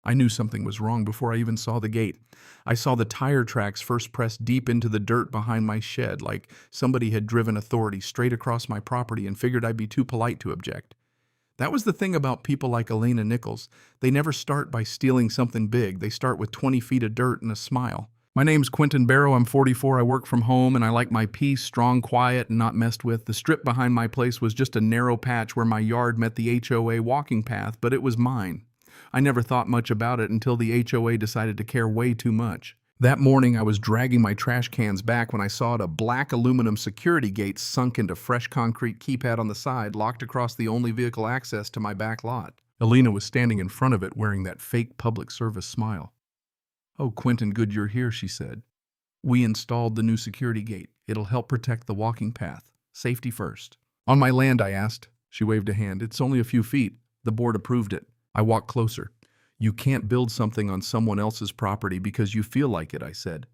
I knew something was wrong before I even saw the gate. I saw the tire tracks first pressed deep into the dirt behind my shed, like somebody had driven authority straight across my property and figured I'd be too polite to object. That was the thing about people like Elena Nichols. They never start by stealing something big. They start with 20 feet of dirt and a smile. My name's Quentin Barrow. I'm 44. I work from home, and I like my peace, strong, quiet, and not messed with. The strip behind my place was just a narrow patch where my yard met the HOA walking path, but it was mine. I never thought much about it until the HOA decided to care way too much. That morning, I was dragging my trash cans back when I saw a black aluminum security gate sunk into fresh concrete keypad on the side, locked across the only vehicle access to my back lot. Elena was standing in front of it wearing that fake public service smile. "Oh, Quentin, good you're here," she said. "We installed the new security gate. It'll help protect the walking path. Safety first." "On my land," I asked. She waved a hand. "It's only a few feet. The board approved it." I walked closer. "You can't build something on someone else's property because you feel like it," I said.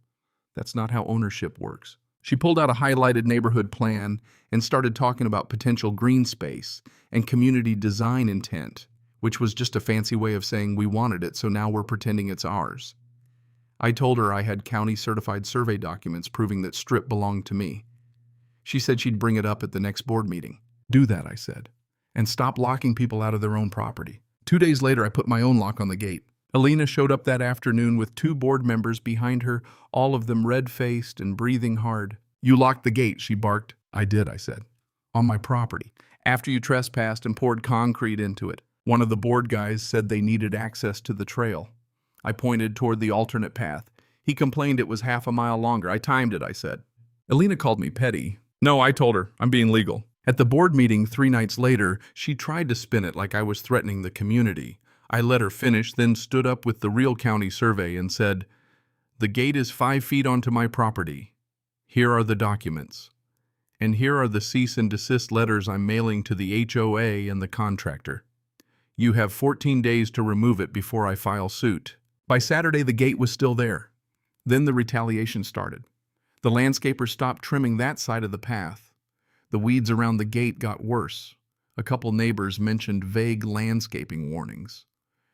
"That's not how ownership works." She pulled out a highlighted neighborhood plan and started talking about potential green space and community design intent, which was just a fancy way of saying we wanted it, so now we're pretending it's ours. I told her I had county-certified survey documents proving that strip belonged to me. She said she'd bring it up at the next board meeting. "Do that," I said, "and stop locking people out of their own property." 2 days later, I put my own lock on the gate. Elena showed up that afternoon with 2 board members behind her, all of them red-faced and breathing hard. "You locked the gate," she barked. "I did," I said. "On my property, after you trespassed and poured concrete into it. One of the board guys said they needed access to the trail." I pointed toward the alternate path. "He complained it was half a mile longer. I timed it," I said. Elena called me petty. "No," I told her, "I'm being legal." At the board meeting 3 nights later, she tried to spin it like I was threatening the community. I let her finish, then stood up with the real county survey and said, "The gate is 5 feet onto my property. Here are the documents. And here are the cease and desist letters I'm mailing to the HOA and the contractor. You have 14 days to remove it before I file suit." By Saturday, the gate was still there. Then the retaliation started. The landscaper stopped trimming that side of the path. The weeds around the gate got worse. A couple neighbors mentioned vague landscaping warnings.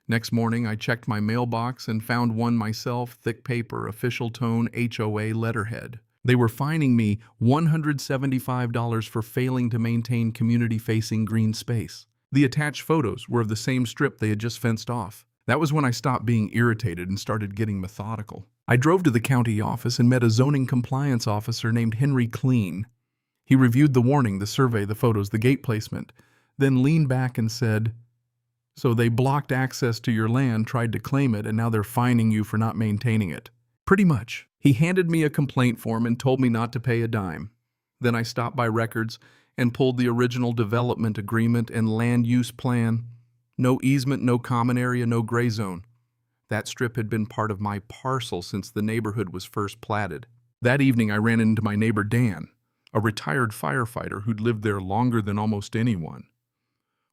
Next morning, I checked my mailbox and found one myself, thick paper, official tone HOA letterhead. They were fining me $175 for failing to maintain community-facing green space. The attached photos were of the same strip they had just fenced off. That was when I stopped being irritated and started getting methodical. I drove to the county office and met a zoning compliance officer named Henry Clean. He reviewed the warning, the survey, the photos, the gate placement, then leaned back and said, "So they blocked access to your land, tried to claim it, and now they're fining you for not maintaining it." Pretty much. He handed me a complaint form and told me not to pay a dime. Then I stopped by records and pulled the original development agreement and land use plan. No easement, no common area, no gray zone. That strip had been part of my parcel since the neighborhood was first platted. That evening, I ran into my neighbor Dan, a retired firefighter who'd lived there longer than almost anyone.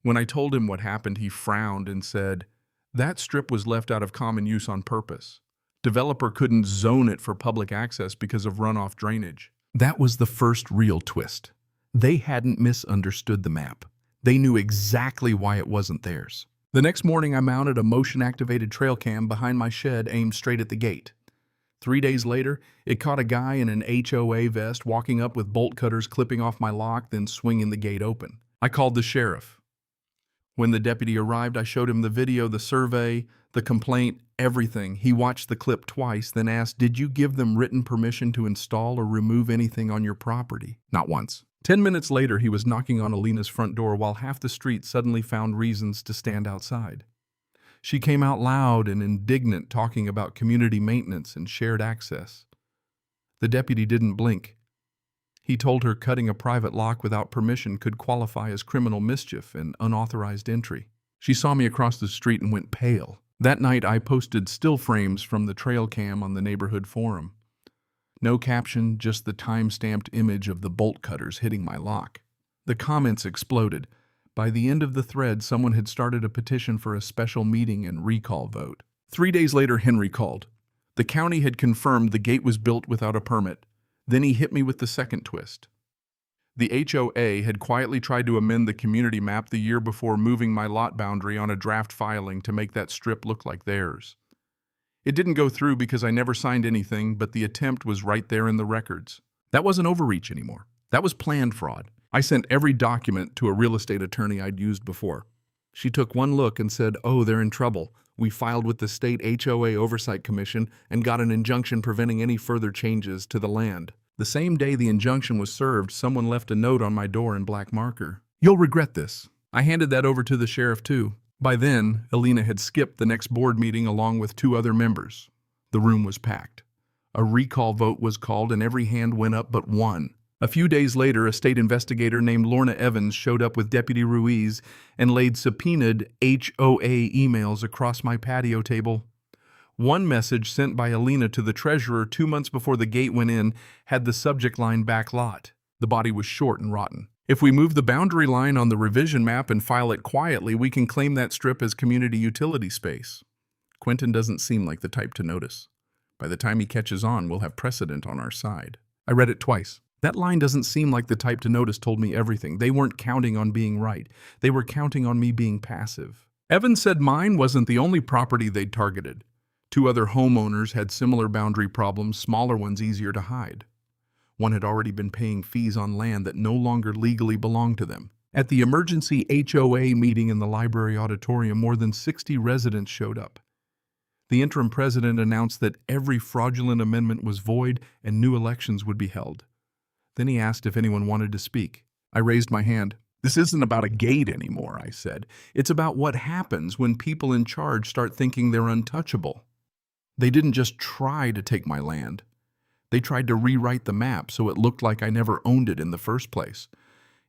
When I told him what happened, he frowned and said, "That strip was left out of common use on purpose. Developer couldn't zone it for public access because of runoff drainage." That was the first real twist. They hadn't misunderstood the map. They knew exactly why it wasn't theirs. The next morning, I mounted a motion-activated trail cam behind my shed aimed straight at the gate. 3 days later, it caught a guy in an HOA vest walking up with bolt cutters clipping off my lock, then swinging the gate open. I called the sheriff. When the deputy arrived, I showed him the video, the survey, the complaint, everything. He watched the clip twice, then asked, "Did you give them written permission to install or remove anything on your property?" "Not once." 10 minutes later, he was knocking on Alina's front door while half the street suddenly found reasons to stand outside. She came out loud and indignant, talking about community maintenance and shared access. The deputy didn't blink. He told her cutting a private lock without permission could qualify as criminal mischief and unauthorized entry. She saw me across the street and went pale. That night, I posted still frames from the trail cam on the neighborhood forum. No caption, just the time-stamped image of the bolt cutters hitting my lock. The comments exploded. By the end of the thread, someone had started a petition for a special meeting and recall vote. 3 days later, Henry called. The county had confirmed the gate was built without a permit. Then he hit me with the second twist. The HOA had quietly tried to amend the community map the year before moving my lot boundary on a draft filing to make that strip look like theirs. It didn't go through because I never signed anything, but the attempt was right there in the records. That wasn't overreach anymore. That was planned fraud. I sent every document to a real estate attorney I'd used before. She took one look and said, "Oh, they're in trouble." We filed with the state HOA Oversight Commission and got an injunction preventing any further changes to the land. The same day the injunction was served, someone left a note on my door in black marker. "You'll regret this." I handed that over to the sheriff too. By then, Alina had skipped the next board meeting along with 2 other members. The room was packed. A recall vote was called and every hand went up but one. A few days later, a state investigator named Lorna Evans showed up with Deputy Ruiz and laid subpoenaed HOA emails across my patio table. One message sent by Alina to the treasurer 2 months before the gate went in had the subject line "back lot." The body was short and rotten. "If we move the boundary line on the revision map and file it quietly, we can claim that strip as community utility space." Quentin doesn't seem like the type to notice. By the time he catches on, we'll have precedent on our side. I read it twice. That line "doesn't seem like the type to notice" told me everything. They weren't counting on being right. They were counting on me being passive. Evans said mine wasn't the only property they'd targeted. 2 other homeowners had similar boundary problems, smaller ones easier to hide. One had already been paying fees on land that no longer legally belonged to them. At the emergency HOA meeting in the library auditorium, more than 60 residents showed up. The interim president announced that every fraudulent amendment was void and new elections would be held. Then he asked if anyone wanted to speak. I raised my hand. "This isn't about a gate anymore," I said. "It's about what happens when people in charge start thinking they're untouchable." They didn't just try to take my land. They tried to rewrite the map so it looked like I never owned it in the first place.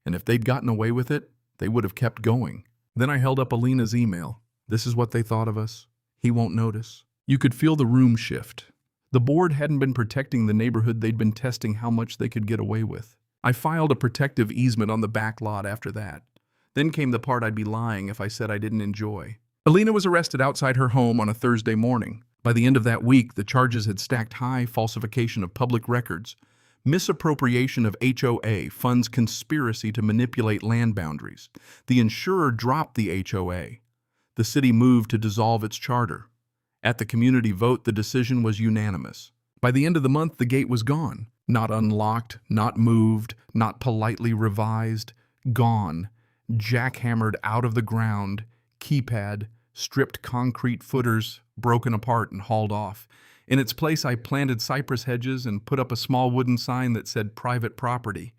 And if they'd gotten away with it, they would have kept going. Then I held up Alina's email. "This is what they thought of us. He won't notice." You could feel the room shift. The board hadn't been protecting the neighborhood, they'd been testing how much they could get away with. I filed a protective easement on the back lot after that. Then came the part I'd be lying if I said I didn't enjoy. Alina was arrested outside her home on a Thursday morning. By the end of that week, the charges had stacked high: falsification of public records, misappropriation of HOA funds, conspiracy to manipulate land boundaries. The insurer dropped the HOA. The city moved to dissolve its charter. At the community vote, the decision was unanimous. By the end of the month, the gate was gone. Not unlocked, not moved, not politely revised. Gone. Jackhammered out of the ground. Keypad, stripped concrete footers, broken apart and hauled off. In its place, I planted cypress hedges and put up a small wooden sign that said "private property."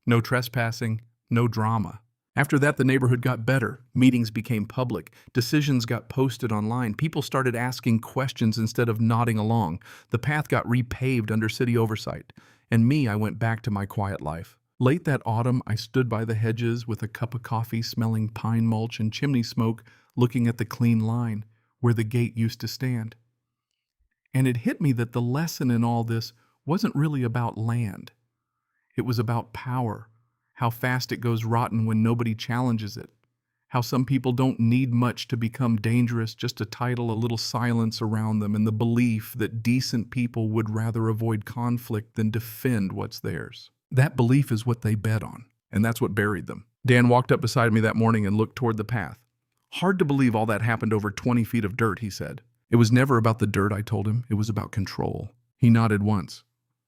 No trespassing, no drama. After that, the neighborhood got better. Meetings became public. Decisions got posted online. People started asking questions instead of nodding along. The path got repaved under city oversight. And me, I went back to my quiet life. Late that autumn, I stood by the hedges with a cup of coffee, smelling pine mulch and chimney smoke, looking at the clean line where the gate used to stand. And it hit me that the lesson in all this wasn't really about land. It was about power. How fast it goes rotten when nobody challenges it. How some people don't need much to become dangerous, just a title, a little silence around them, and the belief that decent people would rather avoid conflict than defend what's theirs. That belief is what they bet on, and that's what buried them. Dan walked up beside me that morning and looked toward the path. "Hard to believe all that happened over 20 feet of dirt," he said. "It was never about the dirt," I told him. "It was about control." He nodded once.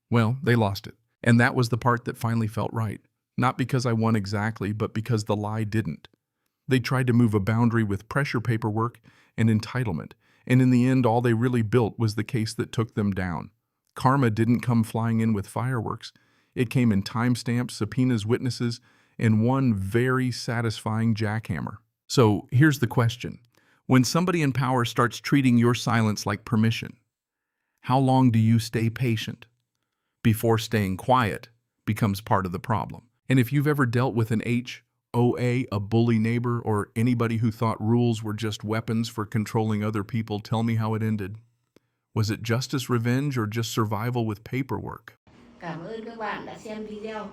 "Well, they lost it. And that was the part that finally felt right. Not because I won exactly, but because the lie didn't. They tried to move a boundary with pressure paperwork and entitlement, and in the end, all they really built was the case that took them down. Karma didn't come flying in with fireworks. It came in timestamps, subpoenas, witnesses, and one very satisfying jackhammer. So here's the question. When somebody in power starts treating your silence like permission, how long do you stay patient before staying quiet becomes part of the problem? And if you've ever dealt with an HOA, a bully neighbor, or anybody who thought rules were just weapons for controlling other people, tell me how it ended. Was it justice, revenge, or just survival with paperwork? Cảm ơn các bạn đã xem video.